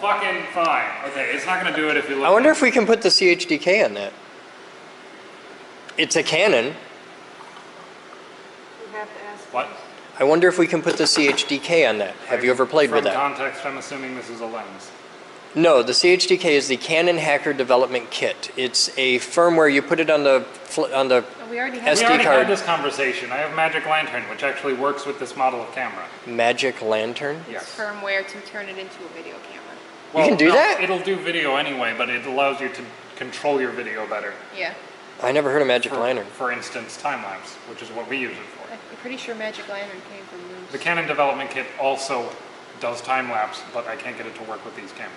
fucking fine. Okay, it's not going to do it if you look. I wonder if we can put the CHDK on that. It's a Canon. You have to ask. What? I wonder if we can put the CHDK on that. Have you ever played with that? From context, I'm assuming this is a lens. No, the CHDK is the Canon Hacker Development Kit. It's a firmware, you put it on the We already have SD We already card. had this conversation. I have Magic Lantern, which actually works with this model of camera. Magic Lantern? Yes. firmware to turn it into a video camera. You can do that? It'll do video anyway, but it allows you to control your video better. Yeah. I never heard of Magic Lantern. For instance, time-lapse, which is what we use it for. I'm pretty sure Magic Lantern came from Moose. The Canon Development Kit also does time-lapse, but I can't get it to work with these cameras.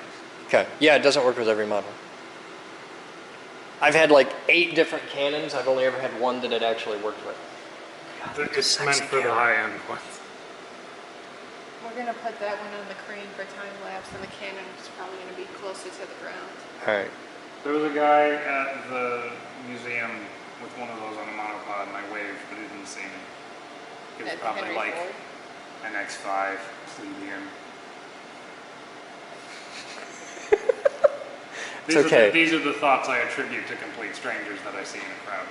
Okay. Yeah, it doesn't work with every model. I've had like 8 different Canons. I've only ever had one that it actually worked with. It's meant for the high-end ones. We're going to put that one on the crane for time lapse, and the Canon is probably going to be closer to the ground. All right. There was a guy at the museum with one of those on a monopod, and I waved, but he didn't see me. It was At probably Henry like Ford? an X5 plebeian. It's okay. These are the thoughts I attribute to complete strangers that I see in a crowd.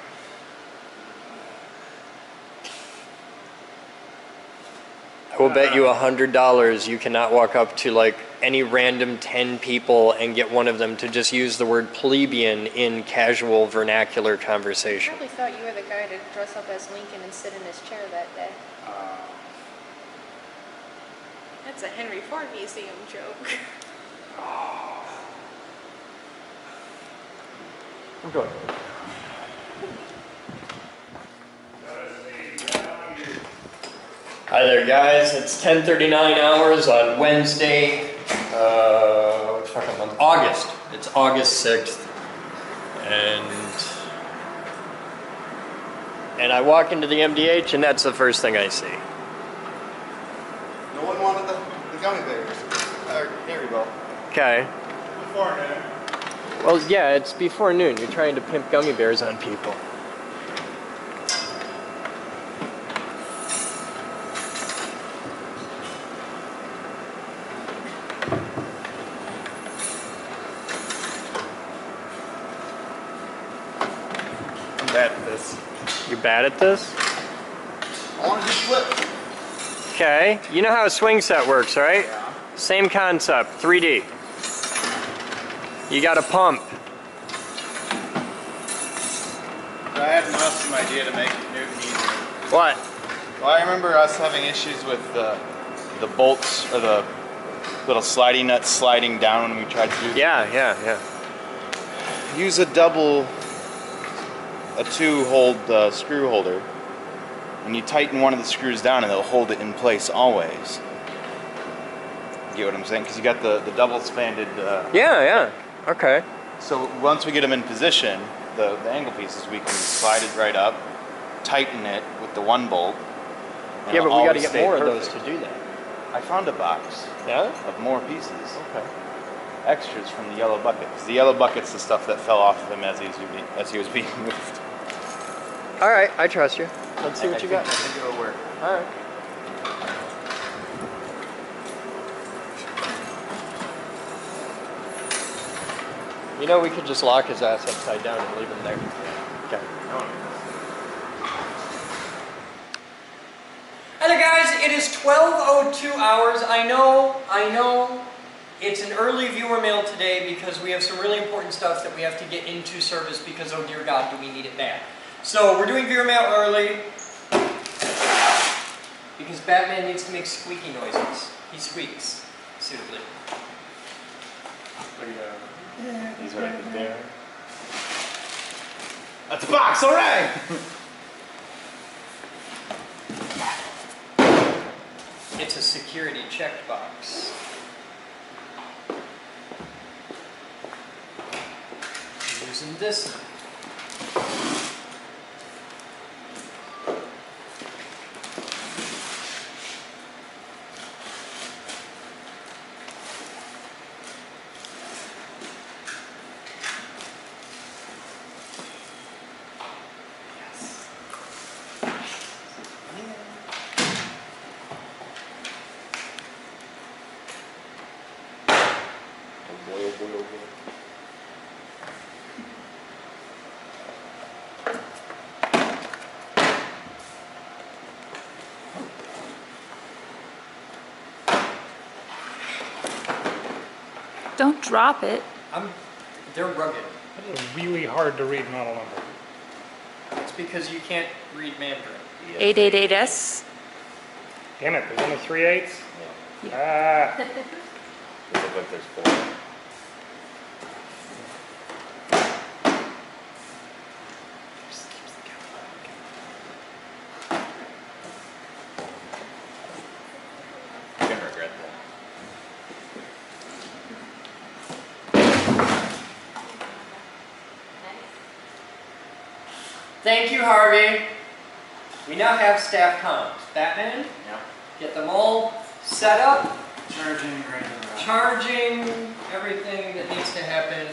I will bet you $100 you cannot walk up to like any random 10 people and get one of them to just use the word plebeian in casual vernacular I conversation. probably thought you were the guy to dress up as Lincoln and sit in his chair that day. That's a Henry Ford Museum joke. I'm going. Hi there, guys. It's 10:39 hours on Wednesday, what fucking month? August. It's August 6th, and I walk into the MDH, and that's the first thing I see. No one wanted the gummy bears. Here we go. Okay. Before noon. Well, yeah, it's before noon. You're trying to pimp gummy bears on people. I'm bad at this. You bad at this? I want to do flips. Okay. You know how a swing set works, right? Yeah. Same concept, 3D. You got a pump. I had an awesome idea to make Newton easier. What? Well, I remember us having issues with the bolts or the little sliding nuts sliding down when we tried to do. Yeah. Use a 2-hold screw holder, and you tighten one of the screws down, and it'll hold it in place always. You get what I'm saying? Because you got the double expanded. Yeah. Okay. So once we get them in position, the angle pieces, we can slide it right up, tighten it with the one bolt. and Yeah, but it'll we got to always get stay more perfect. of those to do that. I found a box Yeah? of more pieces, Okay. extras from the yellow bucket. Because the yellow bucket's the stuff that fell off of him as he was being moved. All right, I trust you. Let's see what you got. I think it'll work. All right. You know, we could just lock his ass upside down and leave him there. Okay. Hi there, guys. It is 12:02 hours. I know. It's an early viewer mail today because we have some really important stuff that we have to get into service because, oh dear God, do we need it bad. So we're doing viewer mail early because Batman needs to make squeaky noises. He squeaks suitably. He's right there. That's a box, all right! It's a security checkbox. Using this one. Don't drop it. They're rugged. It's really hard to read model number. It's because you can't read Mandarin. 888S. Damn it, there's only 3/8? Yeah. Ah. It looks like there's 4. You're gonna regret that. Thank you, Harvey. We now have staff comms. Batman, Yeah. get them all set up, Charging, charging, everything that needs to happen.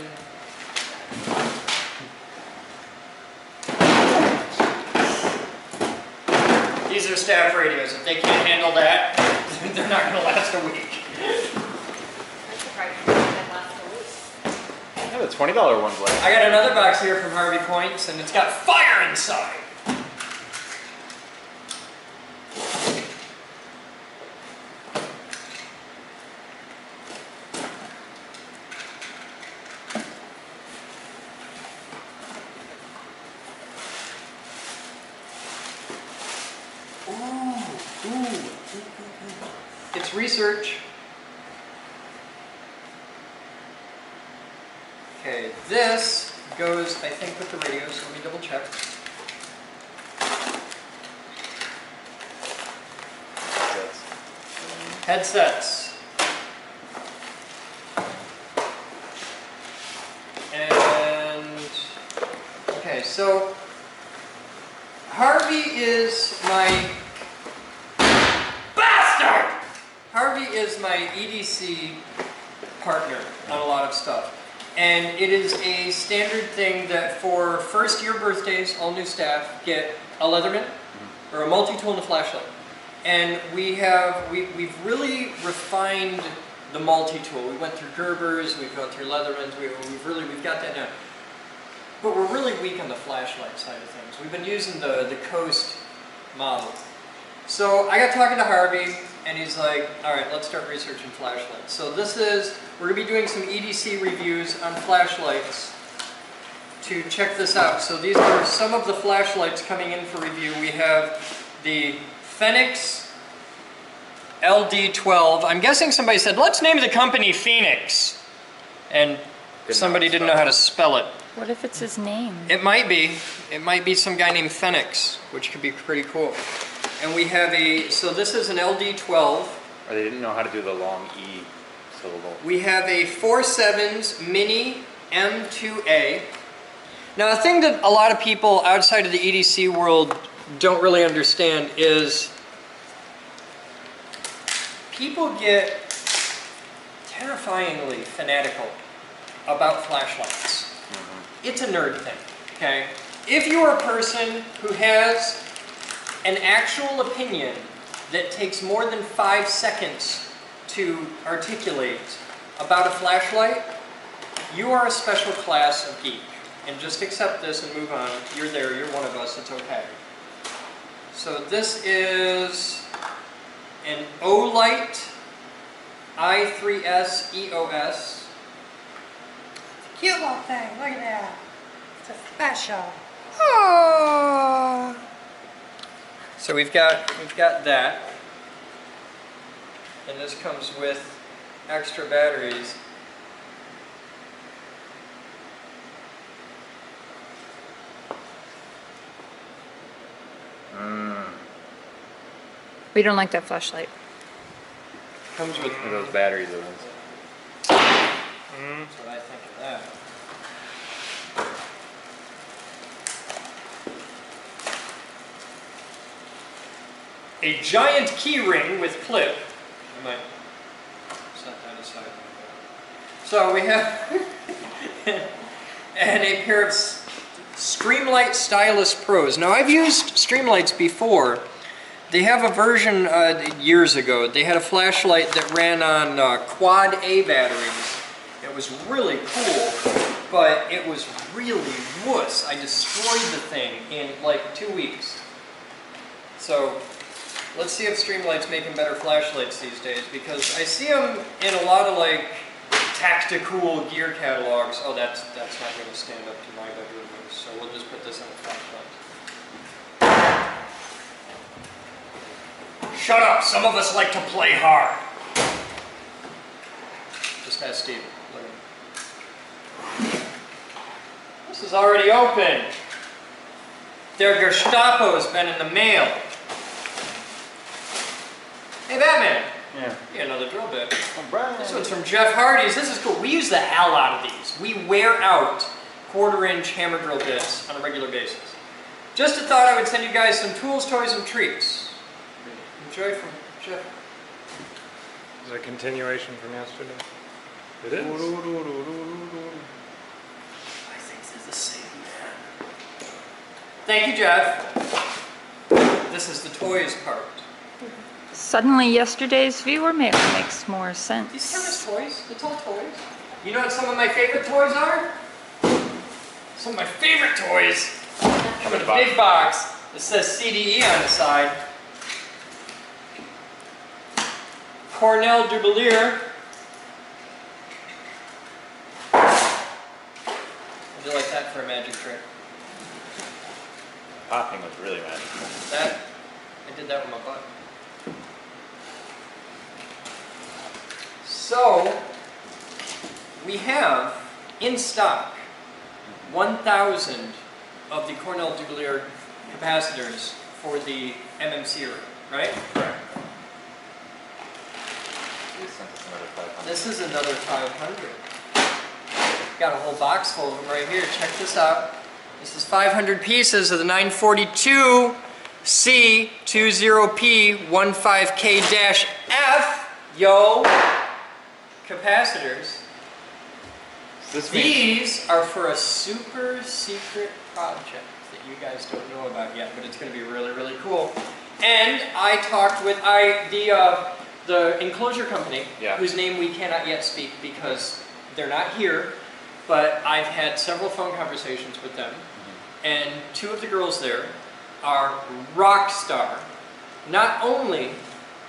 These are staff radios. If they can't handle that, they're not going to last a week. I'm surprised you didn't last a week. Yeah, the $20 one's left. I got another box here from Harvey Points, and it's got fire inside. It's research. Okay, this goes, I think, with the radio, so let me double check. Headsets. And, okay, so Harvey is my bastard! Harvey is my EDC partner on a lot of stuff. And it is a standard thing that for first year birthdays, all new staff get a Leatherman or a multi-tool and a flashlight. And we've really refined the multi-tool. We went through Gerbers, we've gone through Leathermans, we've got that down. But we're really weak on the flashlight side of things. We've been using the Coast model. So I got talking to Harvey, and he's like, all right, let's start researching flashlights. So we're gonna be doing some EDC reviews on flashlights to check this out. So these are some of the flashlights coming in for review. We have the Phoenix LD12. I'm guessing somebody said, let's name the company Phoenix. And somebody didn't know how to spell it. What if it's his name? It might be. It might be some guy named Phoenix, which could be pretty cool. And we have so this is an LD12. Or they didn't know how to do the long E syllable. We have a 4.7s Mini M2A. Now, a thing that a lot of people outside of the EDC world don't really understand is people get terrifyingly fanatical about flashlights. It's a nerd thing, okay? If you are a person who has an actual opinion that takes more than 5 seconds to articulate about a flashlight, you are a special class of geek. And just accept this and move on. You're there, you're one of us, it's okay. So this is an Olight i3S EOS. Cute little thing, look at that. It's a special. Oh. So we've got that. And this comes with extra batteries. We don't like that flashlight. Comes with Those batteries are ones. That's what I think of that. A giant key ring with clip. I might set that aside. So we have and a pair of Streamlight Stylus Pros. Now I've used Streamlights before. They have a version years ago. They had a flashlight that ran on quad A batteries. It was really cool, but it was really wuss. I destroyed the thing in like 2 weeks. So let's see if Streamlight's making better flashlights these days, because I see them in a lot of like Tactical gear catalogs. Oh, that's not going to stand up to my bedroom use, so we'll just put this on the flashlight. Shut up! Some of us like to play hard. Just ask Steve. This is already open. Their Gestapo's been in the mail. Hey, Batman. Yeah. Yeah, another drill bit. Alright. This one's from Jeff Hardy's. This is cool. We use the hell out of these. We wear out 1/4-inch hammer drill bits on a regular basis. Just a thought I would send you guys some tools, toys, and treats. Enjoy from Jeff. Is it a continuation from yesterday? It is. I think they're the same man. Thank you, Jeff. This is the toys part. Suddenly, yesterday's viewer mail makes more These sense. are just toys. It's all toys. You know what some of my favorite toys are? Some of my favorite toys come in a big box that says CDE on the side. Cornell Dubelier. Would you like that for a magic trick? Popping was really magical. That, I did that with my butt. So, we have in stock 1,000 of the Cornell Dubelier capacitors for the MMC array, right? Correct. You sent us another 500. This is another 500. Got a whole box full of them right here. Check this out. This is 500 pieces of the 942C20P15K-F, yo, capacitors. These are for a super secret project that you guys don't know about yet, but it's going to be really, really cool. And I talked with the enclosure company, whose name we cannot yet speak because they're not here, but I've had several phone conversations with them, and 2 of the girls there are rock star. Not only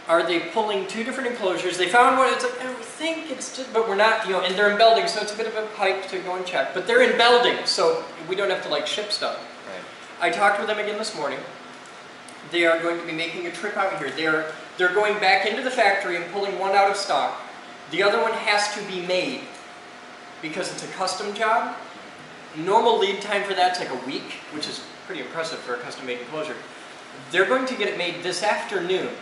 are they pulling 2 different enclosures, they found one, it's like, I think it's just, but we're not, you know, and they're in Belding, so it's a bit of a hike to go and check, but they're in Belding, so we don't have to like ship stuff. Right. I talked with them again this morning. They are going to be making a trip out here. They're going back into the factory and pulling one out of stock. The other one has to be made because it's a custom job. Normal lead time for that's like a week, which is pretty impressive for a custom-made enclosure. They're going to get it made this afternoon,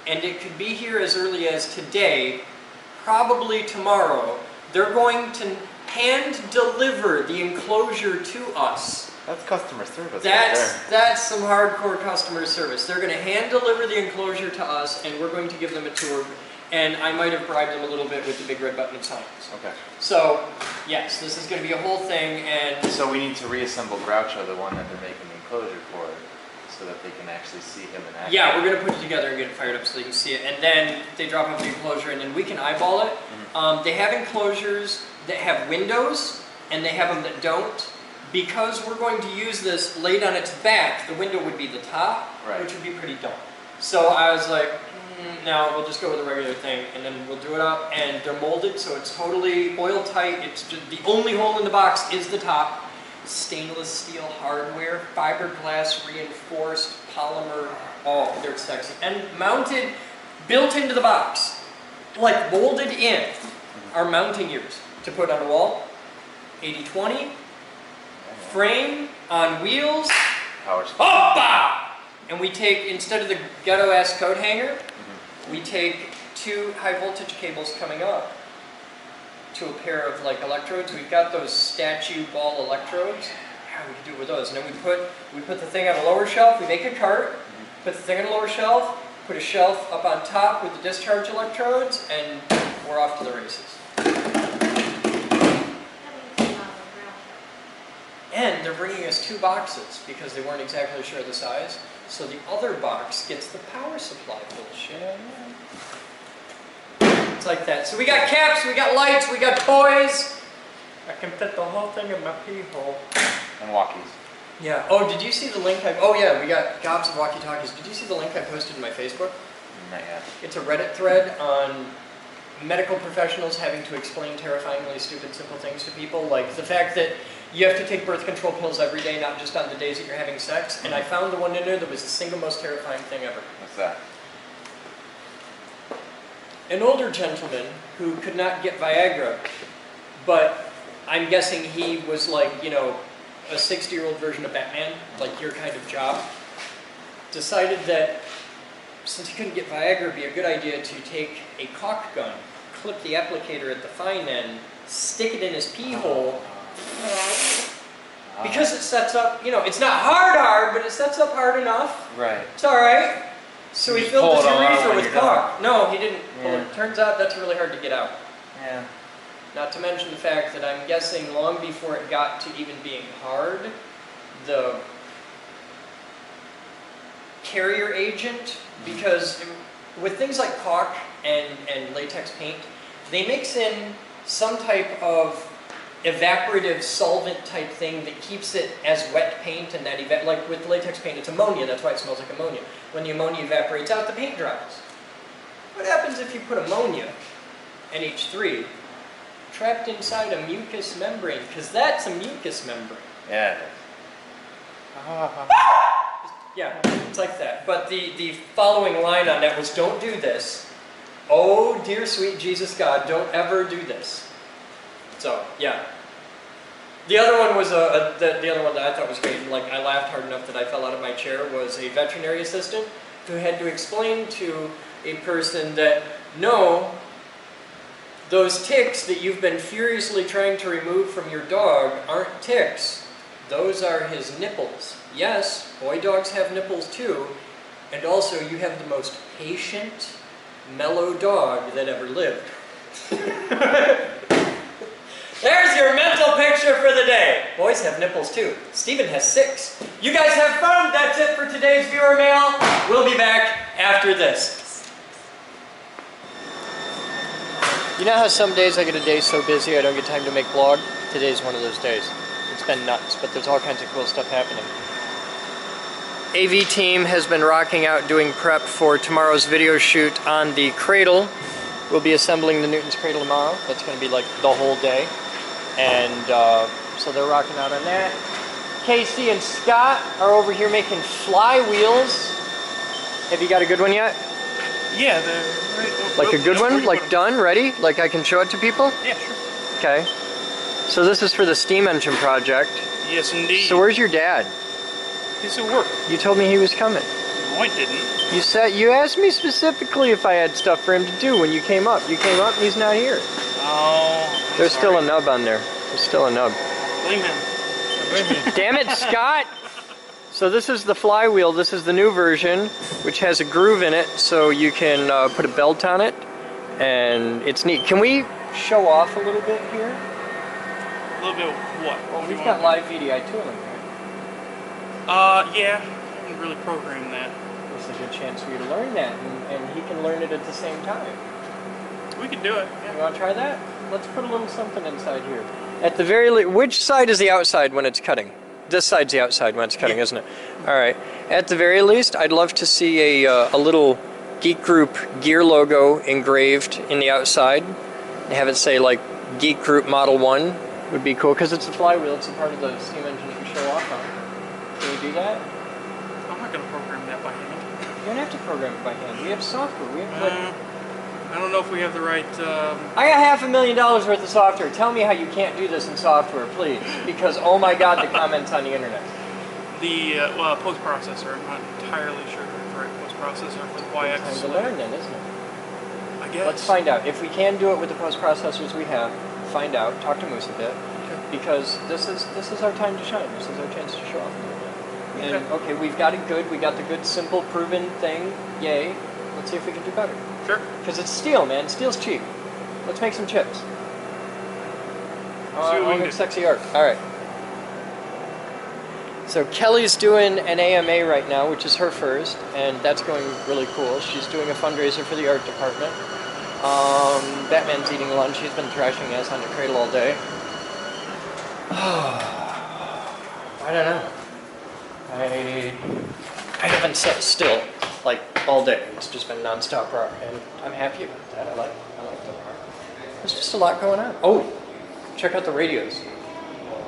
and it could be here as early as today, probably tomorrow. They're going to hand deliver the enclosure to us. That's customer service. Right there. That's some hardcore customer service. They're going to hand deliver the enclosure to us, and we're going to give them a tour. And I might have bribed them a little bit with the big red button of science. Okay. So, yes, this is going to be a whole thing, and So we need to reassemble Groucho, the one that they're making the enclosure for, so that they can actually see him in action. yeah, we're going to put it together and get it fired up so they can see it. And then they drop off the enclosure, and then we can eyeball it. They have enclosures that have windows, and they have them that don't. Because we're going to use this laid on its back, the window would be the top, which would be pretty dumb. So I was like, no, we'll just go with a regular thing, and then we'll do it up, and they're molded, so it's totally oil tight. It's just, the only hole in the box is the top. Stainless steel hardware, fiberglass reinforced polymer. Oh, they're sexy. And mounted, built into the box, like molded in, are mounting ears to put on the wall. 80/20. Frame on wheels. Power supply. Hoppa! And we take, instead of the ghetto-ass coat hanger, we take 2 high voltage cables coming up to a pair of like electrodes. We've got those statue ball electrodes. Yeah, we can do it with those. And then we put the thing on a lower shelf. We make a cart, put the thing on a lower shelf, put a shelf up on top with the discharge electrodes, and we're off to the races. And they're bringing us 2 boxes because they weren't exactly sure of the size. So the other box gets the power supply bullshit. It's like that. So we got caps, we got lights, we got toys. I can fit the whole thing in my pee hole. And walkies. Yeah. Oh, did you see the link? Oh yeah, we got gobs of walkie-talkies. Did you see the link I posted in my Facebook? Not yet. It's a Reddit thread on medical professionals having to explain terrifyingly stupid, simple things to people, like the fact that you have to take birth control pills every day, not just on the days that you're having sex. And I found the one in there that was the single most terrifying thing ever. What's that? An older gentleman who could not get Viagra, but I'm guessing he was like, you know, a 60-year-old version of Batman, like your kind of job, decided that since he couldn't get Viagra, it'd be a good idea to take a caulk gun, clip the applicator at the fine end, stick it in his pee hole, because it sets up, you know, it's not hard, but it sets up hard enough. Right. It's all right. So he You filled pull his it all out urethra when with you're done. caulk. No, he didn't pull Yeah. it. Turns out that's really hard to get out. Yeah. Not to mention the fact that I'm guessing long before it got to even being hard, the carrier agent, because with things like caulk and latex paint, they mix in some type of evaporative solvent type thing that keeps it as wet paint, and that like with latex paint, it's ammonia, that's why it smells like ammonia. When the ammonia evaporates out, the paint dries. What happens if you put ammonia, NH3, trapped inside a mucous membrane? Because that's a mucous membrane. Yeah. Yeah, it's like that. But the following line on that was, don't do this. Oh, dear sweet Jesus God, don't ever do this. So, yeah. The other one was the other one that I thought was great, and like I laughed hard enough that I fell out of my chair, was a veterinary assistant who had to explain to a person that, no, those ticks that you've been furiously trying to remove from your dog aren't ticks. Those are his nipples. Yes, boy dogs have nipples too, and also you have the most patient, mellow dog that ever lived. There's your mental picture for the day. Boys have nipples too. Steven has 6. You guys have fun. That's it for today's viewer mail. We'll be back after this. You know how some days I get a day so busy I don't get time to make vlog? Today's one of those days. It's been nuts, but there's all kinds of cool stuff happening. AV team has been rocking out doing prep for tomorrow's video shoot on the cradle. We'll be assembling the Newton's cradle tomorrow. That's going to be like the whole day. And so they're rocking out on that. Casey and Scott are over here making flywheels. Have you got a good one yet? Yeah, they're right. Like a good one? Like done? Ready? Like I can show it to people? Yeah, sure. Okay. So this is for the steam engine project. Yes, indeed. So where's your dad? He's at work. You told me he was coming. No, I didn't. You asked me specifically if I had stuff for him to do when you came up. You came up and he's not here. Oh, There's still a nub on there. There's still a nub. Blame him. Blame him. Damn it, Scott! So this is the flywheel. This is the new version, which has a groove in it, so you can put a belt on it, and it's neat. Can we show off a little bit here? A little bit of what? Well, we've got live VDI tooling, right? Yeah. I haven't really programmed that. This is a good chance for you to learn that, and he can learn it at the same time. We can do it. You Yeah. want to try that? Let's put a little something inside here. At the very least, which side is the outside when it's cutting? This side's the outside when it's cutting, isn't it? All right. At the very least, I'd love to see a little Geek Group gear logo engraved in the outside. And have it say like Geek Group Model 1 would be cool, because it's a flywheel. It's a part of the steam engine that you show off on. Can we do that? I'm not going to program that by hand. You don't have to program it by hand. We have software. We have like... I don't know if we have the right... I got $500,000 worth of software. Tell me how you can't do this in software, please. Because, oh my God, the comments on the internet. Well, post-processor. I'm not entirely sure if the right post-processor for the YX. It's time to learn then, isn't it? I guess. Let's find out. If we can do it with the post-processors we have, find out. Talk to Moose a bit. Okay. Because this is our time to shine. This is our chance to show off a little bit. And, Okay. okay, we've got it good. We got the good, simple, proven thing. Yay. Let's see if we can do better. Sure. Because it's steel, man. Steel's cheap. Let's make some chips. See what we I'll can make do. sexy art. All right. So Kelly's doing an AMA right now, which is her first, and that's going really cool. She's doing a fundraiser for the art department. Batman's eating lunch. He's been thrashing ass on the cradle all day. I don't know. I haven't sat still like all day. It's just been nonstop rock, and I'm happy about that. I like the rock. There's just a lot going on. Oh, check out the radios,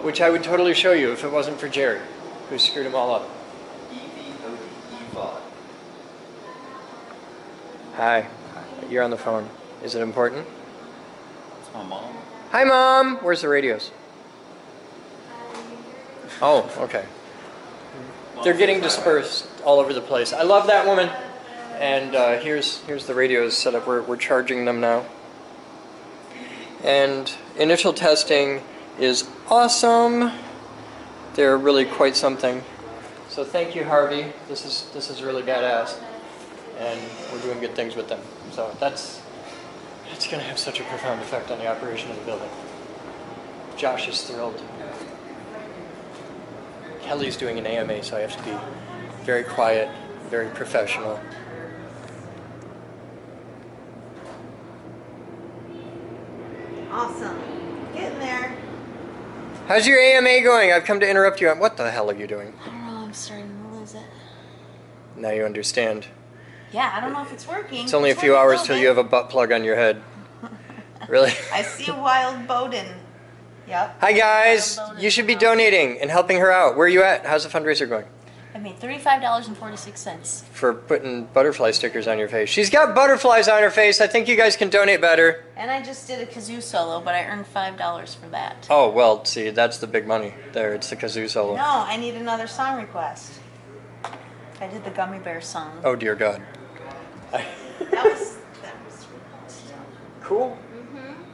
which I would totally show you if it wasn't for Jerry, who screwed them all up. Hi, you're on the phone. Is it important? It's my mom. Hi, Mom. Where's the radios? Oh, okay. They're getting dispersed all over the place. I love that woman. And here's the radios set up. We're charging them now. And initial testing is awesome. They're really quite something. So thank you, Harvey. This is really badass. And we're doing good things with them. So it's going to have such a profound effect on the operation of the building. Josh is thrilled. Kelly's doing an AMA, so I have to be very quiet, very professional. Awesome. Getting there. How's your AMA going? I've come to interrupt you. What the hell are you doing? I don't know, I'm starting to lose it. Now you understand. Yeah, I don't know if it's working. It's only a few hours till you have a butt plug on your head. Really? I see a wild Boden. Yep. Hi guys! You should be donating and helping her out. Where are you at? How's the fundraiser going? I made $35.46. For putting butterfly stickers on your face. She's got butterflies on her face. I think you guys can donate better. And I just did a kazoo solo, but I earned $5 for that. Oh, well, see, that's the big money. There, it's the kazoo solo. No, I need another song request. I did the Gummy Bear song. Oh, dear God. That was Cool.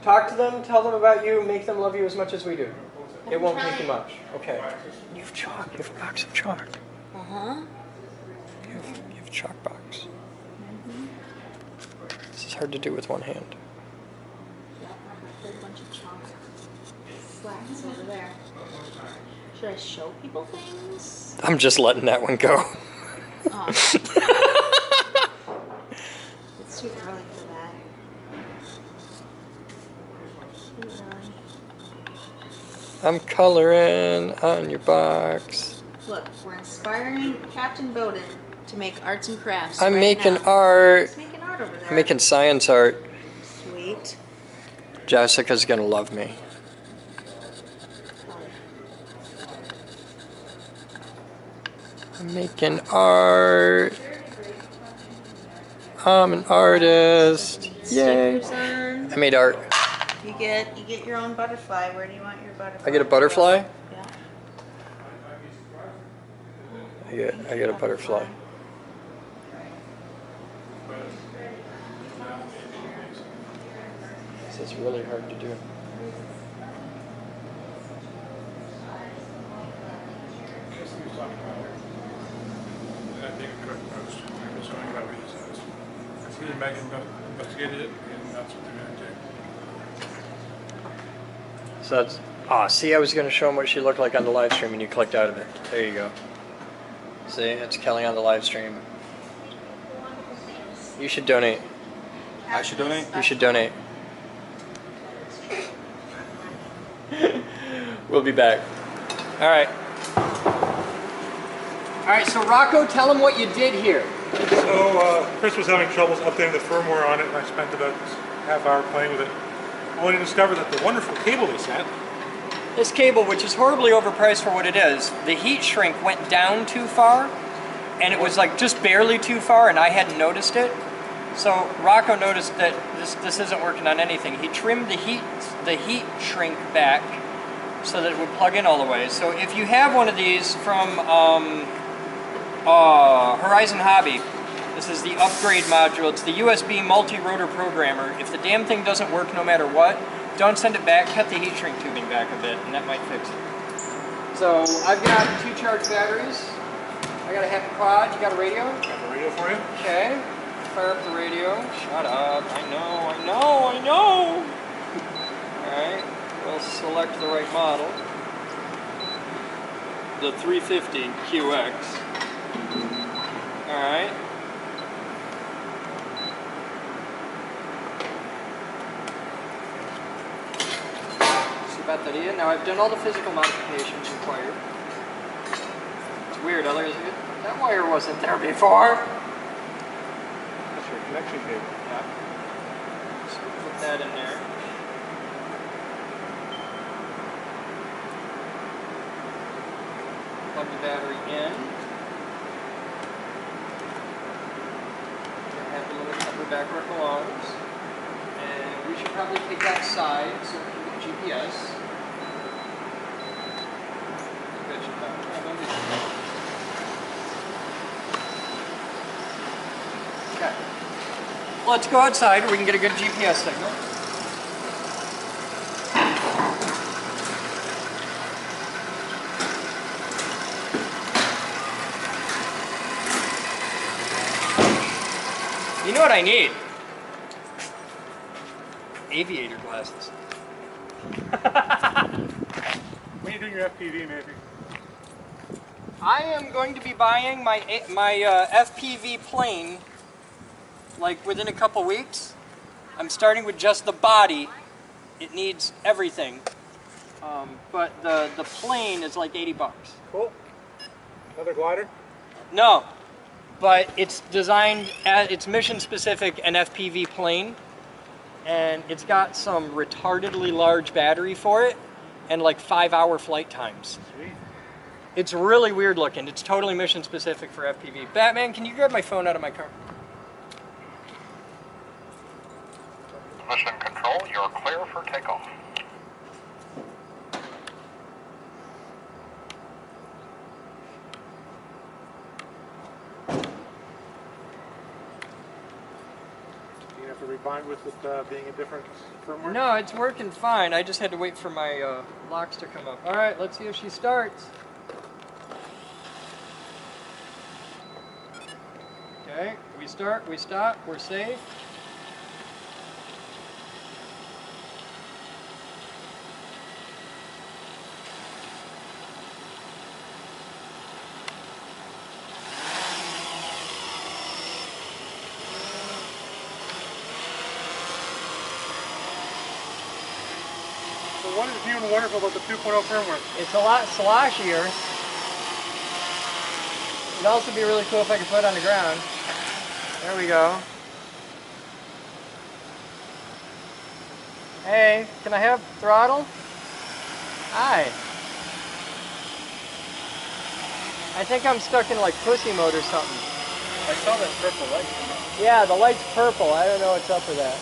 Talk to them, tell them about you, make them love you as much as we do. It won't take you much. Okay. You have chalk. You have a box of chalk. Uh-huh. You have a chalk box. This is hard to do with one hand. Yep, I have a bunch of chalk slacks over there. Should I show people things? I'm just letting that one go. Oh. It's too early for that. Too early. I'm coloring on your box. Look, we're inspiring Captain Boden to make arts and crafts. I'm right making now. art. He's making art over there. I'm making science art. Sweet. Jessica's gonna love me. I'm making art. I'm an artist. Yay. Stickers on. I made art. You get your own butterfly. Where do you want your butterfly? I get a butterfly? Yeah. I get a butterfly. This is really hard to do. Investigated it, and that's what they're going to do. So that's, see, I was going to show them what she looked like on the live stream and you clicked out of it. There you go. See, it's Kelly on the live stream. You should donate. I should donate? You should donate. We'll be back. All right. All right, so Rocco, tell them what you did here. So Chris was having troubles updating the firmware on it, and I spent about half hour playing with it, only to discover that the wonderful cable they sent. This cable, which is horribly overpriced for what it is, the heat shrink went down too far, and it was like just barely too far, and I hadn't noticed it. So Rocco noticed that this isn't working on anything. He trimmed the heat shrink back so that it would plug in all the way. So if you have one of these from Horizon Hobby, this is the upgrade module. It's the USB multi-rotor programmer. If the damn thing doesn't work no matter what, don't send it back, cut the heat shrink tubing back a bit, and that might fix it. So I've got 2 charged batteries. I got a happy quad. You got a radio? Got the radio for you? Okay. Fire up the radio. Shut up. I know. Alright. We'll select the right model. The 350 QX. Alright. Bateria. Now I've done all the physical modifications required. It's weird, that wire wasn't there before. That's your connection cable. Yeah. So put that in there. plug the battery in. Have the little cover back where it belongs. And we should probably take that side so we can get GPS. That should help. Okay. Let's go outside where we can get a good GPS signal. You know what I need? Aviator glasses. When are you doing your FPV, maybe? I am going to be buying my FPV plane like within a couple weeks. I'm starting with just the body. It needs everything. But the plane is like 80 bucks. Cool. Another glider? No, but it's designed, it's mission specific an FPV plane, and it's got some retardedly large battery for it and like 5-hour flight times. Sweet. It's really weird looking. It's totally mission specific for FPV. Batman, can you grab my phone out of my car? Mission Control, you're clear for takeoff. Do you have to rebind with it being a different firmware? No, it's working fine. I just had to wait for my locks to come up. All right, let's see if she starts. Okay, we start, we stop, we're safe. So what is new and wonderful about the 2.0 firmware? It's a lot sloshier. It'd also be really cool if I could put it on the ground. There we go. Hey, can I have throttle? Hi. I think I'm stuck in like pussy mode or something. I saw that purple light. Yeah, the light's purple. I don't know what's up with that.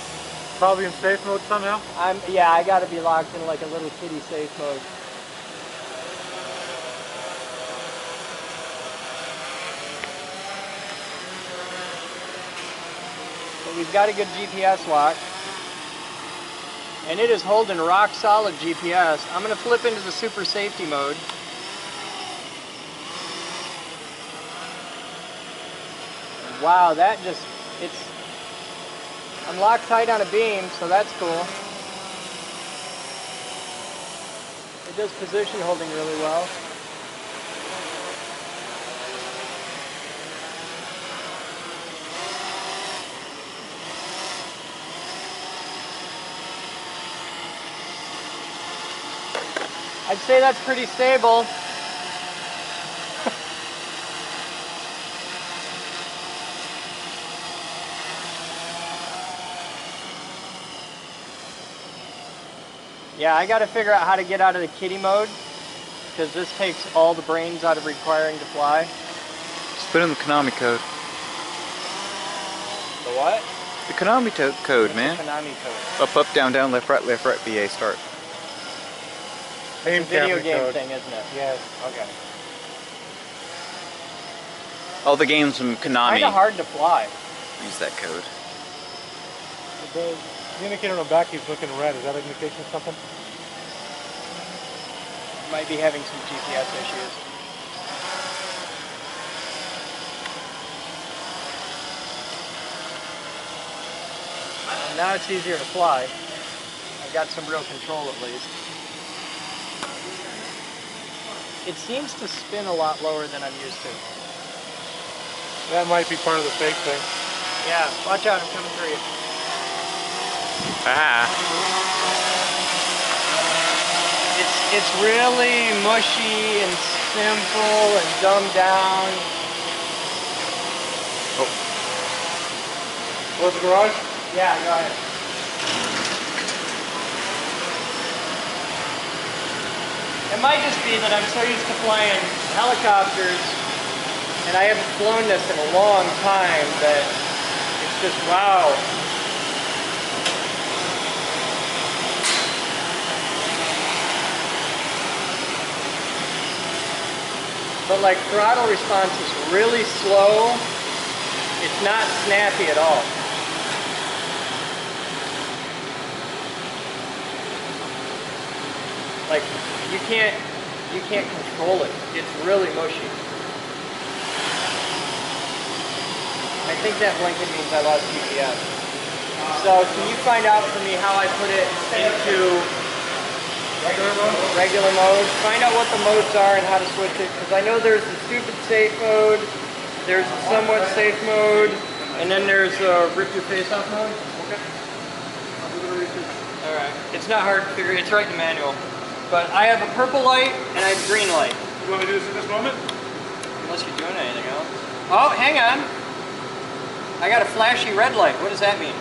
Probably in safe mode somehow? Yeah, I gotta be locked in like a little kitty safe mode. But we've got a good GPS lock. And it is holding rock solid GPS. I'm gonna flip into the super safety mode. Wow, that just, I'm locked tight on a beam, so that's cool. It does position holding really well. I'd say that's pretty stable. Yeah, I gotta figure out how to get out of the kitty mode, because this takes all the brains out of requiring to fly. Just put in the Konami code. The what? The Konami code, man. The Konami code. Up, down, left, right, BA, start. Aim It's a video cabinet game code. thing, isn't it? Yes. Okay. All the games from Konami Kinda hard to fly. use that code. The indicator on the back keeps looking red. Is that an indication of something? Might be having some GPS issues. And now it's easier to fly. I've got some real control at least. It seems to spin a lot lower than I'm used to. That might be part of the fake thing. Yeah, watch out, I'm coming through you. Ah. It's really mushy and simple and dumbed down. Close the garage? Yeah, go ahead. It might just be that I'm so used to flying helicopters, and I haven't flown this in a long time, that it's just wow. But like throttle response is really slow. It's not snappy at all. Like you can't control it. It's really mushy. I think that blinking means I lost GPS. So can you find out for me how I put it into regular mode? Find out what the modes are and how to switch it, because I know there's the stupid safe mode, there's the somewhat safe mode, and then there's rip your face off mode. Okay. Alright. It's not hard to figure, it's right in the manual. But I have a purple light and I have a green light. You want to do this at this moment? Unless you're doing anything else. Oh, hang on. I got a flashy red light. What does that mean?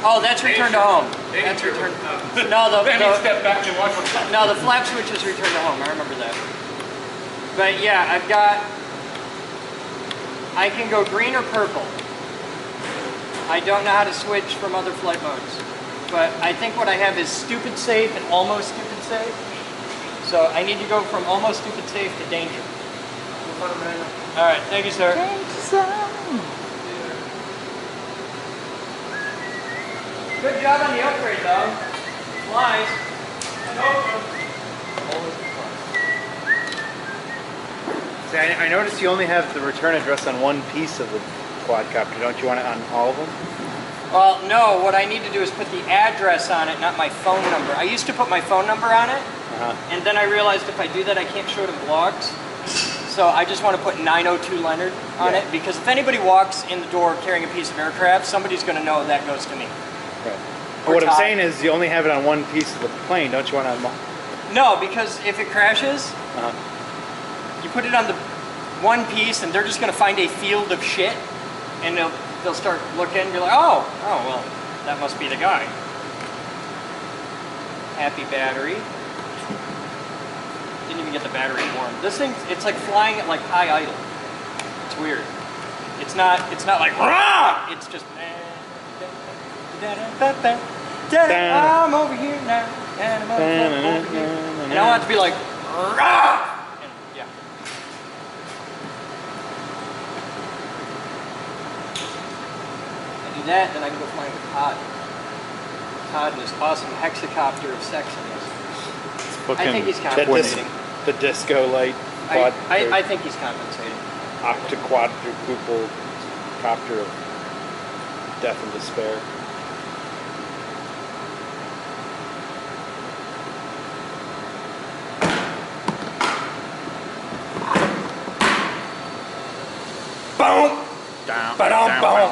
Oh, that's return to home. That's return. No, Step back and watch what's no, the flap switch is return to home. I remember that. But yeah, I can go green or purple. I don't know how to switch from other flight modes. But I think what I have is stupid safe and almost stupid safe. So I need to go from almost stupid safe to danger. All right, thank you, sir. Good job on the upgrade, though. Flies. See, I noticed you only have the return address on one piece of the quadcopter. Don't you want it on all of them? Well, no. What I need to do is put the address on it, not my phone number. I used to put my phone number on it, and then I realized if I do that, I can't show it in blogs. So I just want to put 902 Leonard on it, because if anybody walks in the door carrying a piece of aircraft, somebody's going to know that goes to me. Right. But what I'm saying is you only have it on one piece of the plane. Don't you want to... No, because if it crashes, you put it on the one piece and they're just going to find a field of shit, and they'll start looking and be like, oh, well, that must be the guy. Happy battery. Didn't even get the battery warm. This thing, it's like flying at like high idle. It's weird. It's not like, rah! It's just... I'm over here now, and I'm over here. And I want it to be like, rah! And, yeah. I do that, then I can go flying with Todd. Todd and his awesome hexacopter of sexiness. I think he's compensating. The disco light. Quad, I think he's compensating. Octa-quadruple copter of death and despair. Boom! Down, down, boom!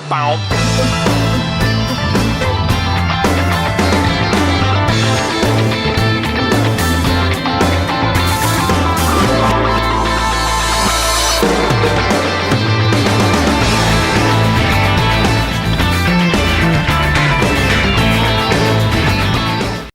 Boom!